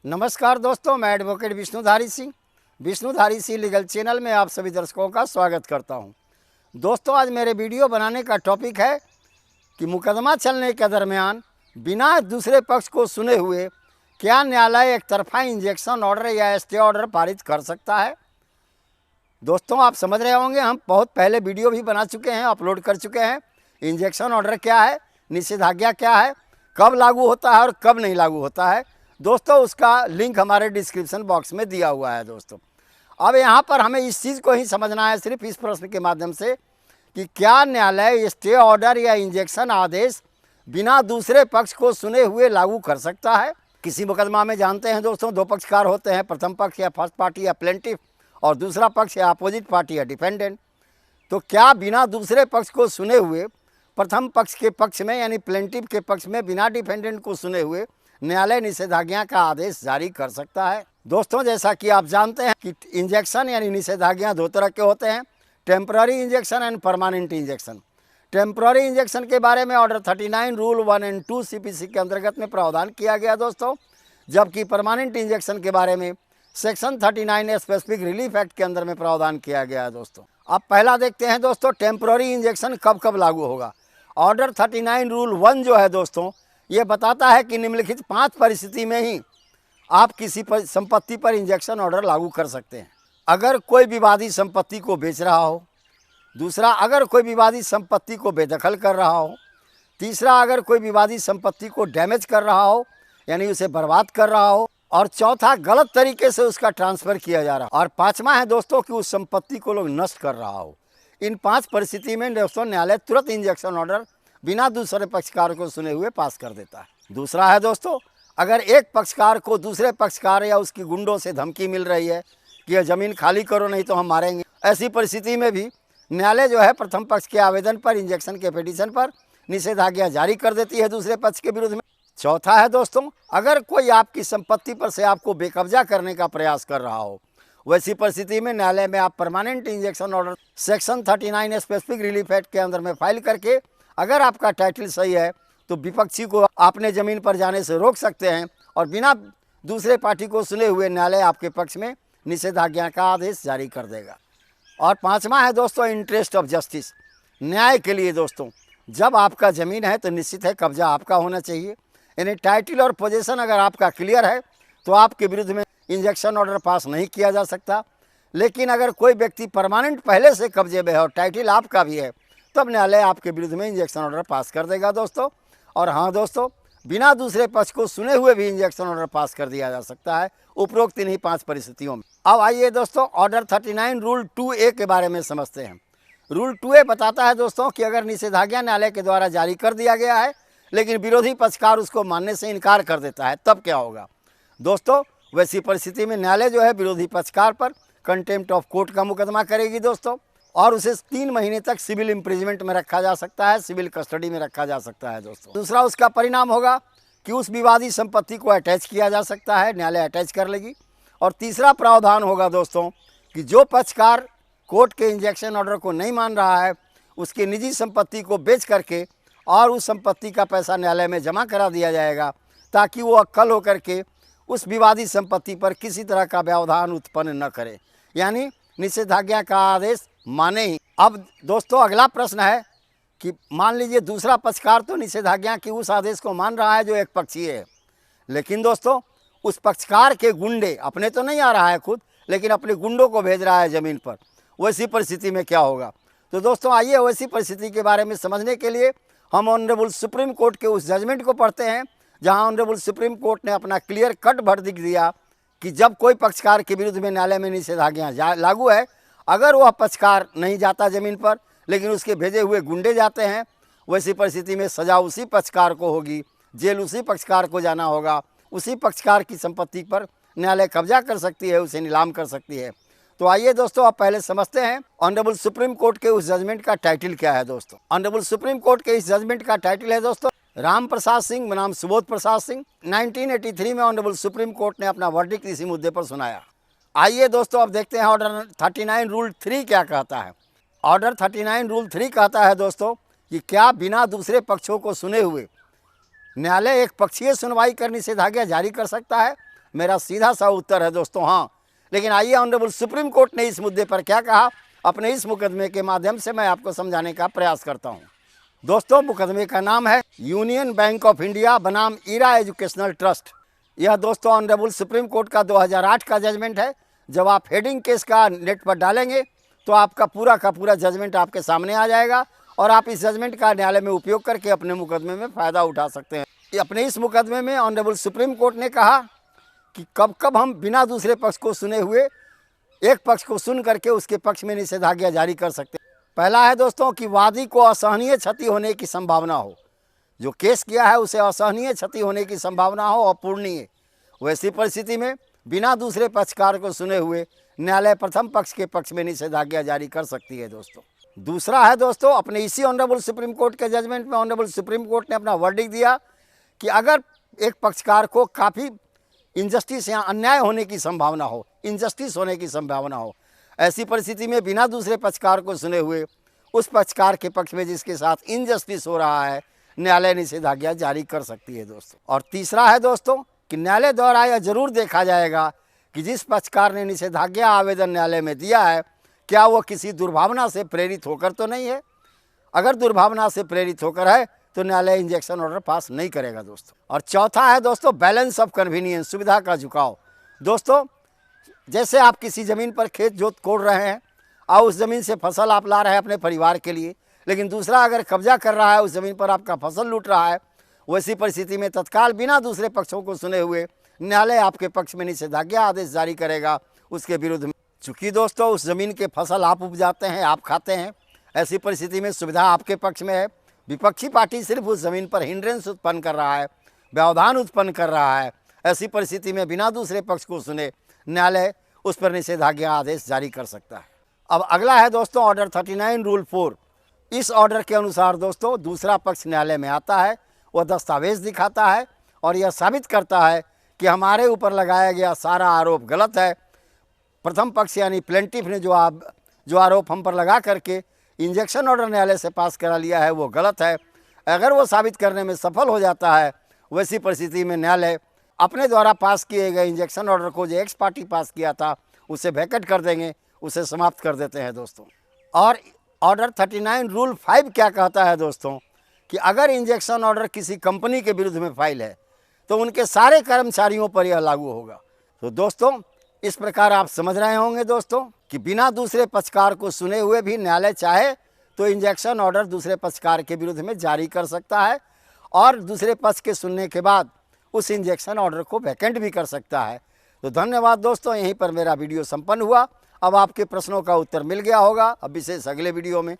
नमस्कार दोस्तों, मैं advocate Vishnudhari Singh legal channel में आप सभी दर्शकों का स्वागत करता हूं। दोस्तों, आज मेरे वीडियो बनाने का टॉपिक है कि मुकदमा चलने के दरमियान बिना दूसरे पक्ष को सुने हुए क्या न्यायालय एक तरफा इंजेक्शन ऑर्डर या स्टे ऑर्डर पारित कर सकता है। दोस्तों, आप समझ रहे होंगे, हम बहुत पहले वीडियो भी बना चुके हैं, अपलोड कर चुके हैं। इंजेक्शन ऑर्डर क्या है, निषेधाज्ञा क्या है, कब लागू होता है और कब नहीं लागू होता है। दोस्तों, उसका लिंक हमारे डिस्क्रिप्शन बॉक्स में दिया हुआ है। दोस्तों, अब यहाँ पर हमें इस चीज़ को ही समझना है, सिर्फ इस प्रश्न के माध्यम से, कि क्या न्यायालय स्टे ऑर्डर या इंजेक्शन आदेश बिना दूसरे पक्ष को सुने हुए लागू कर सकता है। किसी मुकदमा में जानते हैं दोस्तों, दो पक्षकार होते हैं, प्रथम पक्ष या फर्स्ट पार्टी या प्लेंटिफ, और दूसरा पक्ष या अपोजिट पार्टी या डिफेंडेंट। तो क्या बिना दूसरे पक्ष को सुने हुए प्रथम पक्ष के पक्ष में यानी प्लेंटिफ के पक्ष में बिना डिफेंडेंट को सुने हुए न्यायालय निषेधाज्ञा का आदेश जारी कर सकता है। दोस्तों, जैसा कि आप जानते हैं कि इंजेक्शन यानी निषेधाज्ञा दो तरह के होते हैं, temporary injection and permanent injection. Temporary injection के बारे में ऑर्डर 39 रूल 1 एंड 2 CPC के अंतर्गत में प्रावधान किया गया दोस्तों, जबकि परमानेंट इंजेक्शन के बारे में सेक्शन 39 स्पेसिफिक रिलीफ एक्ट के अंदर में प्रावधान किया गया है। दोस्तों, अब पहला देखते हैं दोस्तों, टेम्पररी इंजेक्शन कब कब लागू होगा। ऑर्डर 39 रूल 1 जो है दोस्तों, ये बताता है कि निम्नलिखित 5 परिस्थिति में ही आप किसी पर संपत्ति पर इंजेक्शन ऑर्डर लागू कर सकते हैं। अगर कोई विवादी संपत्ति को बेच रहा हो, दूसरा अगर कोई विवादी संपत्ति को बेदखल कर रहा हो, तीसरा अगर कोई विवादी संपत्ति को डैमेज कर रहा हो यानी उसे बर्बाद कर रहा हो, और चौथा गलत तरीके से उसका ट्रांसफ़र किया जा रहा हो, और पाँचवा है दोस्तों कि उस संपत्ति को लोग नष्ट कर रहा हो। इन 5 परिस्थिति में दोस्तों न्यायालय तुरंत इंजेक्शन ऑर्डर बिना दूसरे पक्षकार को सुने हुए पास कर देता है। दूसरा है दोस्तों, अगर एक पक्षकार को दूसरे पक्षकार या उसकी गुंडों से धमकी मिल रही है कि यह ज़मीन खाली करो नहीं तो हम मारेंगे, ऐसी परिस्थिति में भी न्यायालय जो है प्रथम पक्ष के आवेदन पर इंजेक्शन के पिटीशन पर निषेधाज्ञा जारी कर देती है दूसरे पक्ष के विरुद्ध में। चौथा है दोस्तों, अगर कोई आपकी संपत्ति पर से आपको बेकब्जा करने का प्रयास कर रहा हो, वैसी परिस्थिति में न्यायालय में आप permanent injection order section 39 specific relief act के अंदर में फाइल करके, अगर आपका टाइटल सही है तो विपक्षी को आपने ज़मीन पर जाने से रोक सकते हैं और बिना दूसरे पार्टी को सुने हुए न्यायालय आपके पक्ष में निषेधाज्ञा का आदेश जारी कर देगा। और पांचवा है दोस्तों, इंटरेस्ट ऑफ जस्टिस, न्याय के लिए दोस्तों, जब आपका ज़मीन है तो निश्चित है कब्जा आपका होना चाहिए, यानी टाइटल और पोजीशन अगर आपका क्लियर है तो आपके विरुद्ध में इंजेक्शन ऑर्डर पास नहीं किया जा सकता। लेकिन अगर कोई व्यक्ति परमानेंट पहले से कब्जे में है और टाइटल आपका भी है, तब न्यायालय आपके विरुद्ध में इंजेक्शन ऑर्डर पास कर देगा दोस्तों। और हाँ दोस्तों, बिना दूसरे पक्ष को सुने हुए भी इंजेक्शन ऑर्डर पास कर दिया जा सकता है, उपरोक्त इन्हीं 5 परिस्थितियों में। अब आइए दोस्तों, ऑर्डर 39 रूल 2A के बारे में समझते हैं। रूल 2A बताता है दोस्तों कि अगर निषेधाज्ञा न्यायालय के द्वारा जारी कर दिया गया है लेकिन विरोधी पक्षकार उसको मानने से इनकार कर देता है, तब क्या होगा। दोस्तों, वैसी परिस्थिति में न्यायालय जो है विरोधी पक्षकार पर कंटेम्प्ट ऑफ कोर्ट का मुकदमा करेगी दोस्तों, और उसे 3 महीने तक सिविल इम्प्रिजमेंट में रखा जा सकता है, सिविल कस्टडी में रखा जा सकता है दोस्तों। दूसरा उसका परिणाम होगा कि उस विवादी संपत्ति को अटैच किया जा सकता है, न्यायालय अटैच कर लेगी। और तीसरा प्रावधान होगा दोस्तों कि जो पक्षकार कोर्ट के इंजेक्शन ऑर्डर को नहीं मान रहा है, उसकी निजी संपत्ति को बेच करके और उस संपत्ति का पैसा न्यायालय में जमा करा दिया जाएगा, ताकि वो अक्कल होकर के उस विवादी संपत्ति पर किसी तरह का व्यवधान उत्पन्न न करे, यानी निषेधाज्ञा का आदेश माने ही। अब दोस्तों, अगला प्रश्न है कि मान लीजिए दूसरा पक्षकार तो निषेधाज्ञा की उस आदेश को मान रहा है जो एक पक्षीय है, लेकिन दोस्तों उस पक्षकार के गुंडे, अपने तो नहीं आ रहा है खुद, लेकिन अपने गुंडों को भेज रहा है ज़मीन पर, वैसी परिस्थिति में क्या होगा। तो दोस्तों आइए वैसी परिस्थिति के बारे में समझने के लिए हम ऑनरेबल सुप्रीम कोर्ट के उस जजमेंट को पढ़ते हैं, जहां ऑनरेबल सुप्रीम कोर्ट ने अपना क्लियर कट वर्डिक्ट दिया कि जब कोई पक्षकार के विरुद्ध में न्यायालय में निषेधाज्ञा लागू है, अगर वह पक्षकार नहीं जाता ज़मीन पर लेकिन उसके भेजे हुए गुंडे जाते हैं, वैसी परिस्थिति में सज़ा उसी पक्षकार को होगी, जेल उसी पक्षकार को जाना होगा, उसी पक्षकार की संपत्ति पर न्यायालय कब्जा कर सकती है, उसे नीलाम कर सकती है। तो आइए दोस्तों, आप पहले समझते हैं ऑनरेबल सुप्रीम कोर्ट के उस जजमेंट का टाइटल क्या है। दोस्तों, ऑनरेबल सुप्रीम कोर्ट के इस जजमेंट का टाइटल है दोस्तों राम प्रसाद सिंह बनाम सुबोध प्रसाद सिंह। 1983 में ऑनरेबल सुप्रीम कोर्ट ने अपना वर्डिक्ट इसी मुद्दे पर सुनाया। आइए दोस्तों, अब देखते हैं ऑर्डर 39 रूल 3 क्या कहता है। ऑर्डर 39 रूल 3 कहता है दोस्तों कि क्या बिना दूसरे पक्षों को सुने हुए न्यायालय एक पक्षीय सुनवाई कर निषेधाज्ञा जारी कर सकता है। मेरा सीधा सा उत्तर है दोस्तों हाँ। लेकिन आइए ऑनरेबल सुप्रीम कोर्ट ने इस मुद्दे पर क्या कहा, अपने इस मुकदमे के माध्यम से मैं आपको समझाने का प्रयास करता हूँ। दोस्तों मुकदमे का नाम है यूनियन बैंक ऑफ इंडिया बनाम ईरा एजुकेशनल ट्रस्ट। यह दोस्तों ऑनरेबल सुप्रीम कोर्ट का 2008 का जजमेंट है। जब आप हेडिंग केस का नेट पर डालेंगे तो आपका पूरा का पूरा जजमेंट आपके सामने आ जाएगा और आप इस जजमेंट का न्यायालय में उपयोग करके अपने मुकदमे में फ़ायदा उठा सकते हैं। अपने इस मुकदमे में ऑनरेबल सुप्रीम कोर्ट ने कहा कि कब कब हम बिना दूसरे पक्ष को सुने हुए एक पक्ष को सुन करके उसके पक्ष में निषेधाज्ञा जारी कर सकते हैं। पहला है दोस्तों कि वादी को असहनीय क्षति होने की संभावना हो, जो केस किया है उसे असहनीय क्षति होने की संभावना हो, अपूर्णीय। वैसी परिस्थिति में बिना दूसरे पक्षकार को सुने हुए न्यायालय प्रथम पक्ष के पक्ष में निषेधाज्ञा जारी कर सकती है दोस्तों। दूसरा है दोस्तों, अपने इसी ऑनरेबल सुप्रीम कोर्ट के जजमेंट में ऑनरेबल सुप्रीम कोर्ट ने अपना वर्डिक्ट दिया कि अगर एक पक्षकार को काफ़ी इनजस्टिस या अन्याय होने की संभावना हो, इनजस्टिस होने की संभावना हो, ऐसी परिस्थिति में बिना दूसरे पक्षकार को सुने हुए उस पक्षकार के पक्ष में जिसके साथ इनजस्टिस हो रहा है न्यायालय निषेधाज्ञा जारी कर सकती है दोस्तों। और तीसरा है दोस्तों कि न्यायालय द्वारा यह जरूर देखा जाएगा कि जिस पक्षकार ने निषेधाज्ञा आवेदन न्यायालय में दिया है क्या वो किसी दुर्भावना से प्रेरित होकर तो नहीं है। अगर दुर्भावना से प्रेरित होकर है तो न्यायालय इंजेक्शन ऑर्डर पास नहीं करेगा दोस्तों। और चौथा है दोस्तों बैलेंस ऑफ कन्वीनियंस, सुविधा का झुकाव। दोस्तों जैसे आप किसी ज़मीन पर खेत जोत कोड़ रहे हैं और उस ज़मीन से फसल आप ला रहे हैं अपने परिवार के लिए, लेकिन दूसरा अगर कब्जा कर रहा है उस ज़मीन पर आपका फसल लूट रहा है, वैसी परिस्थिति में तत्काल बिना दूसरे पक्षों को सुने हुए न्यायालय आपके पक्ष में निषेधाज्ञा आदेश जारी करेगा उसके विरुद्ध में। चूँकि दोस्तों उस ज़मीन के फसल आप उपजाते हैं, आप खाते हैं, ऐसी परिस्थिति में सुविधा आपके पक्ष में है। विपक्षी पार्टी सिर्फ उस ज़मीन पर हिंड्रेंस उत्पन्न कर रहा है, व्यवधान उत्पन्न कर रहा है। ऐसी परिस्थिति में बिना दूसरे पक्ष को सुने न्यायालय उस पर निषेधाज्ञा आदेश जारी कर सकता है। अब अगला है दोस्तों ऑर्डर 39 रूल 4। इस ऑर्डर के अनुसार दोस्तों दूसरा पक्ष न्यायालय में आता है, वह दस्तावेज़ दिखाता है और यह साबित करता है कि हमारे ऊपर लगाया गया सारा आरोप गलत है। प्रथम पक्ष यानी प्लेंटिफ ने जो आरोप हम पर लगा करके इंजेक्शन ऑर्डर न्यायालय से पास करा लिया है वो गलत है। अगर वो साबित करने में सफल हो जाता है वैसी परिस्थिति में न्यायालय अपने द्वारा पास किए गए इंजेक्शन ऑर्डर को जो एक्स पार्टी पास किया था उसे वैकेट कर देंगे, उसे समाप्त कर देते हैं दोस्तों। और ऑर्डर 39 रूल 5 क्या कहता है दोस्तों कि अगर इंजेक्शन ऑर्डर किसी कंपनी के विरुद्ध में फाइल है तो उनके सारे कर्मचारियों पर यह लागू होगा। तो दोस्तों इस प्रकार आप समझ रहे होंगे दोस्तों कि बिना दूसरे पक्षकार को सुने हुए भी न्यायालय चाहे तो इंजेक्शन ऑर्डर दूसरे पक्षकार के विरुद्ध में जारी कर सकता है और दूसरे पक्ष के सुनने के बाद उस इंजेक्शन ऑर्डर को वैकेंट भी कर सकता है। तो धन्यवाद दोस्तों, यहीं पर मेरा वीडियो संपन्न हुआ। अब आपके प्रश्नों का उत्तर मिल गया होगा। अब विशेष अगले वीडियो में